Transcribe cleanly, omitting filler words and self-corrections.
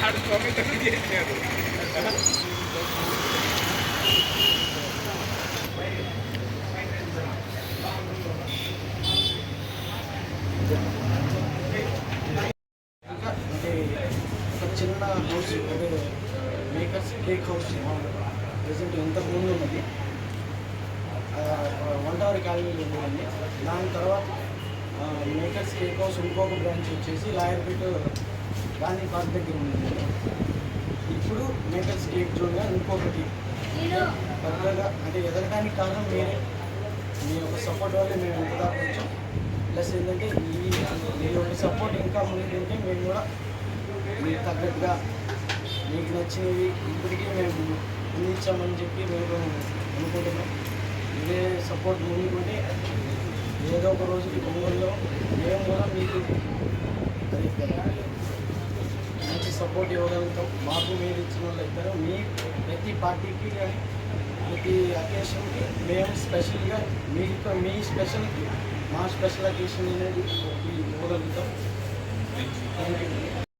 ఆడు దొంగతనం చేశాడు. అంటే ఒక చిన్న హౌస్ అంటే మేకర్స్ కేక్ హౌస్ ప్రజెంట్ ఇంతకు ముందు ఉన్నది వంటవారి కాలనీలో ఉందండి. దాని తర్వాత మేకర్స్ కేక్ హౌస్ ఇంకొక బ్రాంచ్ వచ్చేసి లాయర్పేట గాంధీ పార్క్ దగ్గర ఉంది. ఇప్పుడు మేకర్స్ కేక్ జోన్గా ఇంకొకటి పెద్దగా అంటే ఎదగడానికి కారణం మీరే, మీ యొక్క సపోర్ట్ వల్ల మేము ఎంత దాకా వచ్చాం. ప్లస్ ఏంటంటే మీ యొక్క సపోర్ట్ ఇంకా ముందుకుంటే మేము కూడా మీకు తగ్గట్టుగా మీకు నచ్చినవి ఇప్పటికీ మేము అందించామని చెప్పి మేము అనుకుంటున్నాం. ఇదే సపోర్ట్ ముందుకుంటే ఏదో ఒక రోజుకి ఒంగోలులో మేము కూడా మీకు మంచి సపోర్ట్ ఇవ్వగలుగుతాం. మాకు మీరు ఇచ్చిన వాళ్ళు ఇద్దరు మీ ప్రతి పార్టీకి కానీ ప్రతి అకేషన్కి మేము స్పెషల్గా మీకు మీ స్పెషల్కి మా స్పెషల్ అకేషన్ అనేది ఇవ్వగలుగుతాం. Thank you.